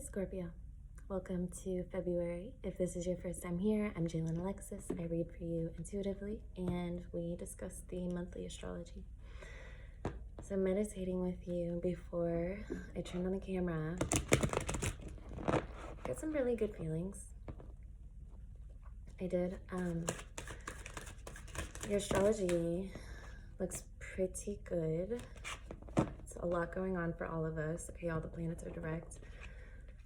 Scorpio. Welcome to February. If this is your first time here, I'm Jaylynngelato. I read for you intuitively and we discuss the monthly astrology. So I'm meditating with you before I turned on the camera. Got some really good feelings. I did. Your astrology looks pretty good. It's a lot going on for all of us. Okay, all the planets are direct.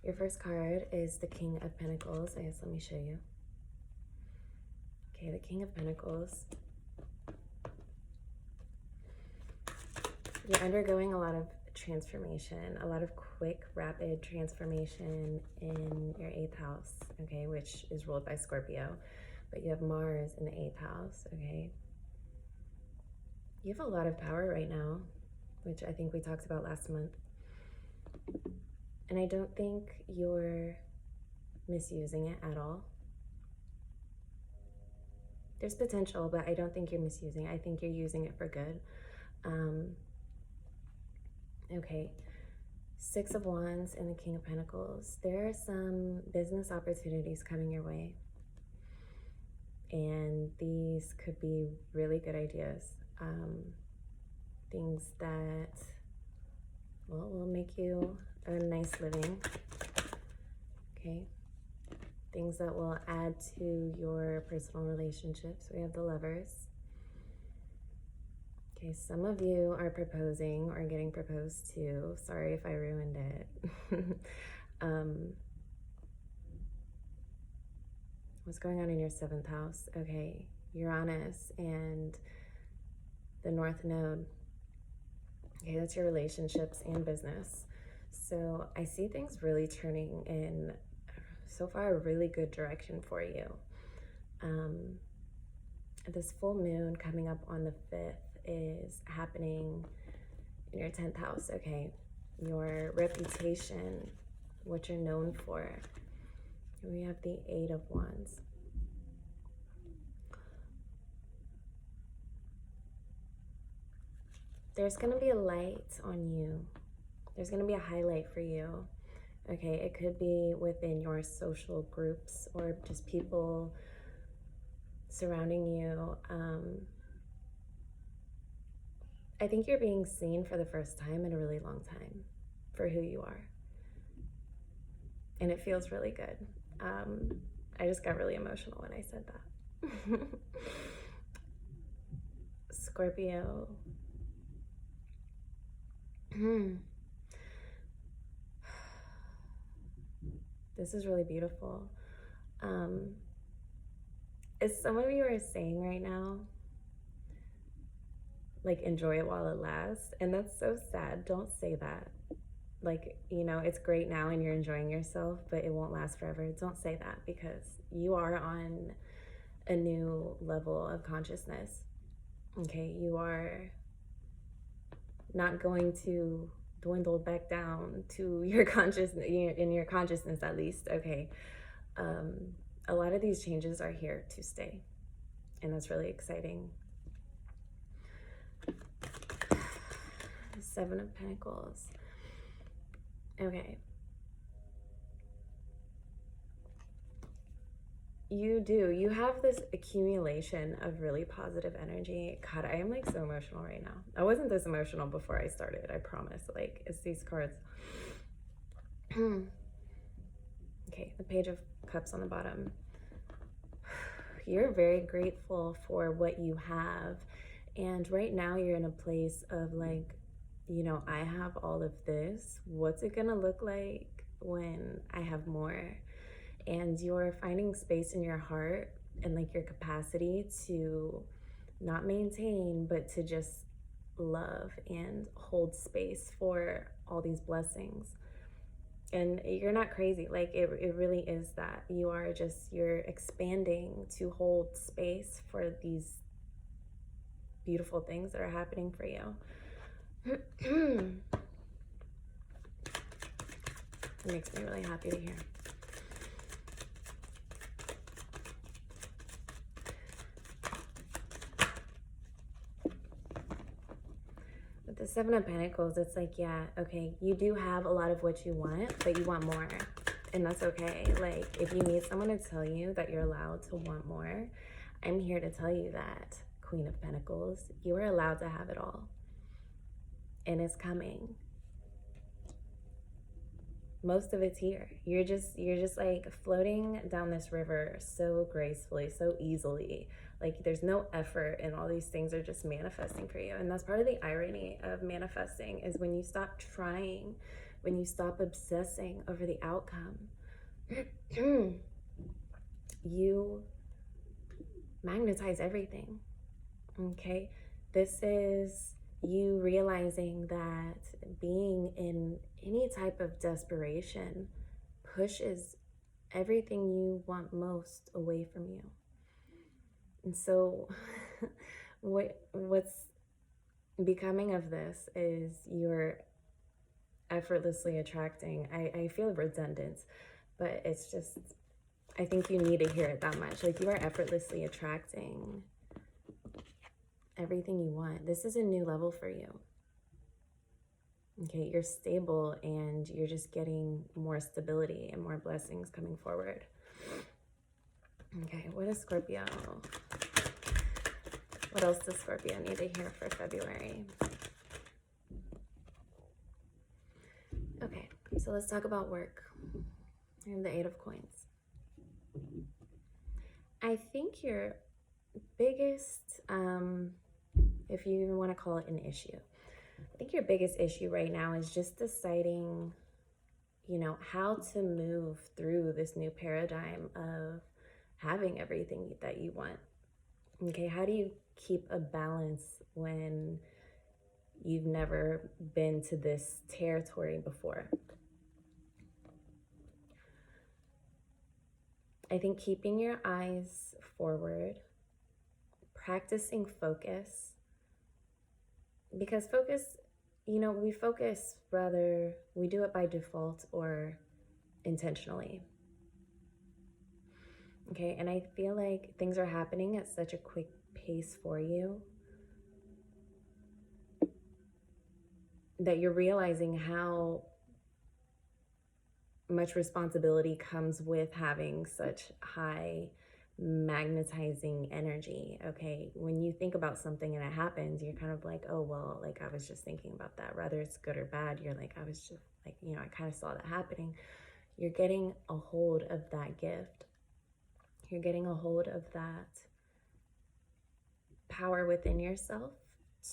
Your first card is the King of Pentacles. I guess let me show you. Okay, the King of Pentacles. You're undergoing a lot of transformation, a lot of quick, rapid transformation in your 8th house, okay, which is ruled by Scorpio. But you have Mars in the 8th house, okay? You have a lot of power right now, which I think we talked about last month. And I don't think you're misusing it at all. There's potential, but I don't think you're misusing it. I think you're using it for good. Okay, 6 of Wands and the King of Pentacles. There are some business opportunities coming your way. And these could be really good ideas. Things that, well, will make you a nice living, okay? Things that will add to your personal relationships. We have the Lovers. Okay, some of you are proposing or getting proposed to. Sorry if I ruined it. What's going on in your 7th house? Okay, Uranus and the North Node. Okay, that's your relationships and business. So I see things really turning in, so far, a really good direction for you. This full moon coming up on the 5th is happening in your 10th house, okay? Your reputation, what you're known for. We have the 8 of Wands. There's going to be a light on you. There's going to be a highlight for you. Okay, it could be within your social groups or just people surrounding you. I think you're being seen for the first time in a really long time for who you are. And it feels really good. I just got really emotional when I said that. Scorpio. This is really beautiful. As some of you are saying right now, like, enjoy it while it lasts. And that's so sad. Don't say that. Like, you know, it's great now and you're enjoying yourself, but it won't last forever. Don't say that, because you are on a new level of consciousness. Okay, you are not going to dwindle back down to your consciousness, in your consciousness at least, okay? A lot of these changes are here to stay, and that's really exciting. 7 of Pentacles. Okay. You have this accumulation of really positive energy. God, I am like so emotional right now. I wasn't this emotional before I started, I promise. Like, it's these cards. Okay, the Page of Cups on the bottom. You're very grateful for what you have. And right now you're in a place of like, you know, I have all of this. What's it gonna look like when I have more? And you're finding space in your heart and like your capacity to not maintain, but to just love and hold space for all these blessings. And you're not crazy. Like, it really is that. You're expanding to hold space for these beautiful things that are happening for you. It makes me really happy to hear. But the Seven of Pentacles, it's like, yeah, okay, you do have a lot of what you want, but you want more. And that's okay. Like, if you need someone to tell you that you're allowed to want more, I'm here to tell you that, Queen of Pentacles, you are allowed to have it all. And it's coming. Most of it's here. You're just like floating down this river so gracefully, so easily. Like, there's no effort, and all these things are just manifesting for you. And that's part of the irony of manifesting, is when you stop trying, when you stop obsessing over the outcome, you magnetize everything. Okay? This is you realizing that being in any type of desperation pushes everything you want most away from you. And so what's becoming of this is you're effortlessly attracting. I feel redundant, but it's just, I think you need to hear it that much. Like, you are effortlessly attracting everything you want. This is a new level for you. Okay, you're stable, and you're just getting more stability and more blessings coming forward. Okay, what is Scorpio? What else does Scorpio need to hear for February? Okay, so let's talk about work. And the Eight of Coins. I think your biggest, if you even want to call it an issue, I think your biggest issue right now is just deciding, you know, how to move through this new paradigm of having everything that you want. Okay, how do you keep a balance when you've never been to this territory before? I think keeping your eyes forward, practicing focus, because focus, you know, we focus, whether we do it by default or intentionally. Okay, and I feel like things are happening at such a quick pace for you that you're realizing how much responsibility comes with having such high magnetizing energy. Okay, when you think about something and it happens, you're kind of like, oh, well, like, I was just thinking about that. Whether it's good or bad, you're like, I was just like, you know, I kind of saw that happening. You're getting a hold of that gift. You're getting a hold of that power within yourself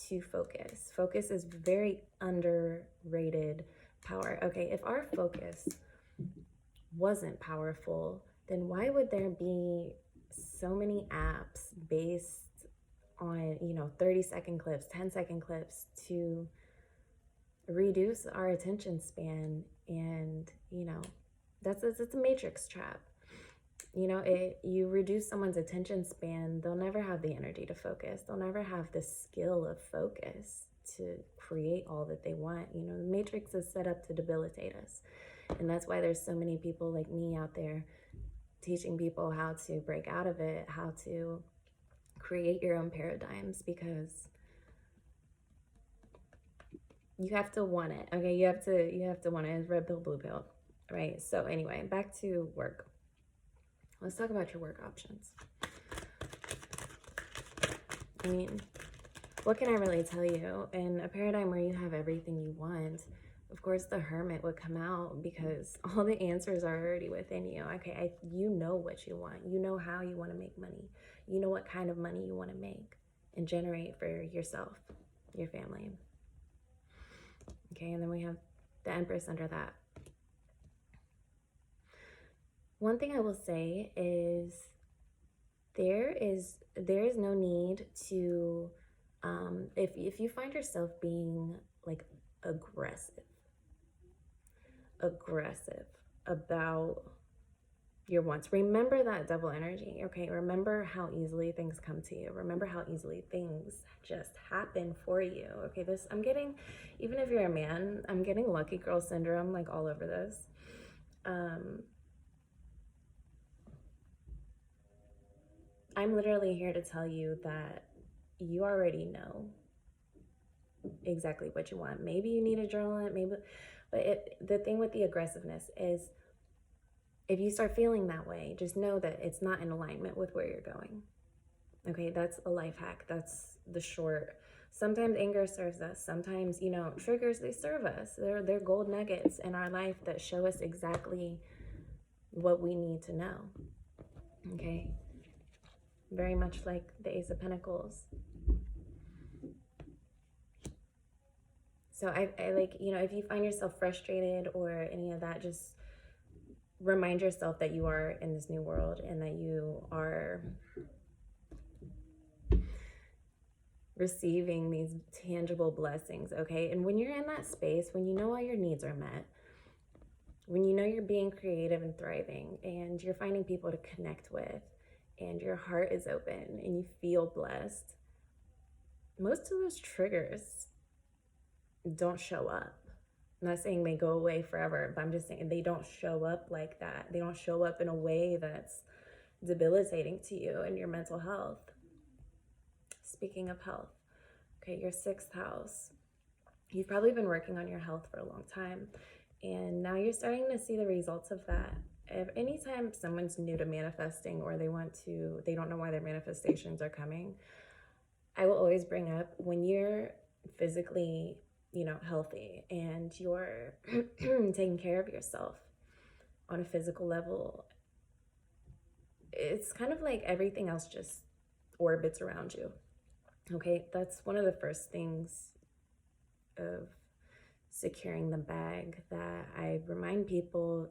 to focus. Focus is very underrated power. Okay, if our focus wasn't powerful, then why would there be so many apps based on, you know, 30-second clips, 10-second clips to reduce our attention span? And, you know, it's a matrix trap. You know, you reduce someone's attention span, they'll never have the energy to focus. They'll never have the skill of focus to create all that they want. You know, the matrix is set up to debilitate us. And that's why there's so many people like me out there teaching people how to break out of it, how to create your own paradigms, because you have to want it. Okay, you have to want it. It's red pill, blue pill, right? So anyway, back to work. Let's talk about your work options. I mean, what can I really tell you? In a paradigm where you have everything you want, of course the Hermit would come out, because all the answers are already within you. Okay, you know what you want. You know how you want to make money. You know what kind of money you want to make and generate for yourself, your family. Okay, and then we have the Empress under that. One thing I will say is there is no need to, if you find yourself being like aggressive about your wants, remember that Devil energy. Okay, remember how easily things come to you. Remember how easily things just happen for you. Okay, I'm getting, even if you're a man, I'm getting lucky girl syndrome like all over this. I'm literally here to tell you that you already know exactly what you want. Maybe you need a journal, maybe, but the thing with the aggressiveness is if you start feeling that way, just know that it's not in alignment with where you're going. Okay, that's a life hack. That's the short. Sometimes anger serves us. Sometimes, triggers, they serve us. They're gold nuggets in our life that show us exactly what we need to know. Okay, very much like the Ace of Pentacles. So I like, if you find yourself frustrated or any of that, just remind yourself that you are in this new world and that you are receiving these tangible blessings, okay? And when you're in that space, when you know all your needs are met, when you know you're being creative and thriving and you're finding people to connect with and your heart is open and you feel blessed, most of those triggers don't show up. I'm not saying they go away forever, but I'm just saying they don't show up like that. They don't show up in a way that's debilitating to you and your mental health. Speaking of health, okay, your 6th house. You've probably been working on your health for a long time, and now you're starting to see the results of that. If anytime someone's new to manifesting or they don't know why their manifestations are coming, I will always bring up when you're physically, healthy and you're taking care of yourself on a physical level, it's kind of like everything else just orbits around you. Okay, that's one of the first things of securing the bag that I remind people,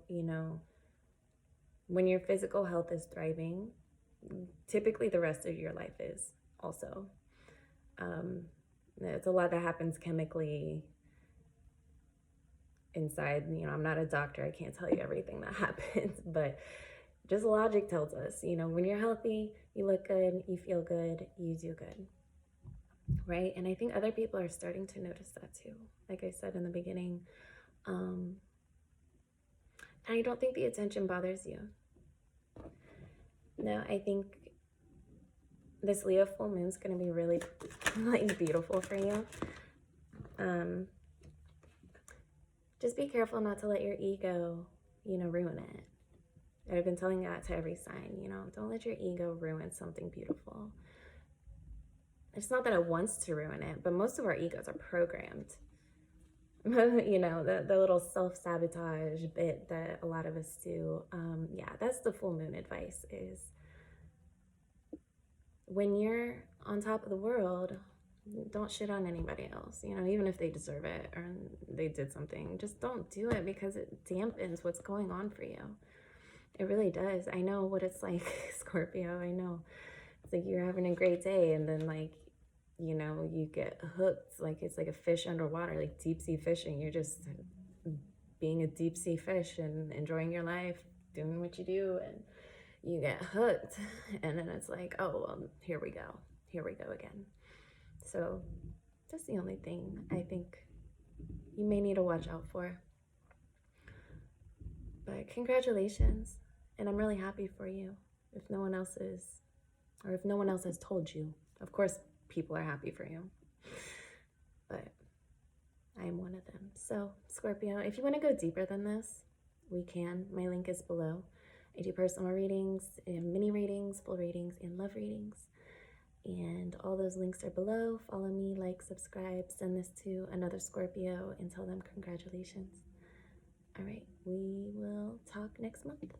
when your physical health is thriving, typically the rest of your life is also. It's a lot that happens chemically inside. I'm not a doctor. I can't tell you everything that happens, but just logic tells us, when you're healthy, you look good, you feel good, you do good. Right? And I think other people are starting to notice that too. Like I said in the beginning, I don't think the attention bothers you. No, I think this Leo full moon is going to be really beautiful for you. Just be careful not to let your ego, ruin it. I've been telling that to every sign, don't let your ego ruin something beautiful. It's not that it wants to ruin it, but most of our egos are programmed. The little self-sabotage bit that a lot of us do. Yeah, that's the full moon advice is when you're on top of the world, don't shit on anybody else, even if they deserve it or they did something. Just don't do it because it dampens what's going on for you. It really does. I know what it's like, Scorpio. I know. It's like you're having a great day and then you get hooked. Like it's like a fish underwater, like deep sea fishing. You're just being a deep sea fish and enjoying your life, doing what you do, and you get hooked. And then it's like, oh, well, here we go again. So that's the only thing I think you may need to watch out for. But congratulations. And I'm really happy for you. If no one else is, or if no one else has told you, of course, people are happy for you. But I am one of them. So, Scorpio, if you want to go deeper than this, we can. My link is below. I do personal readings, and mini readings, full readings, and love readings. And all those links are below. Follow me, like, subscribe, send this to another Scorpio, and tell them congratulations. All right, we will talk next month.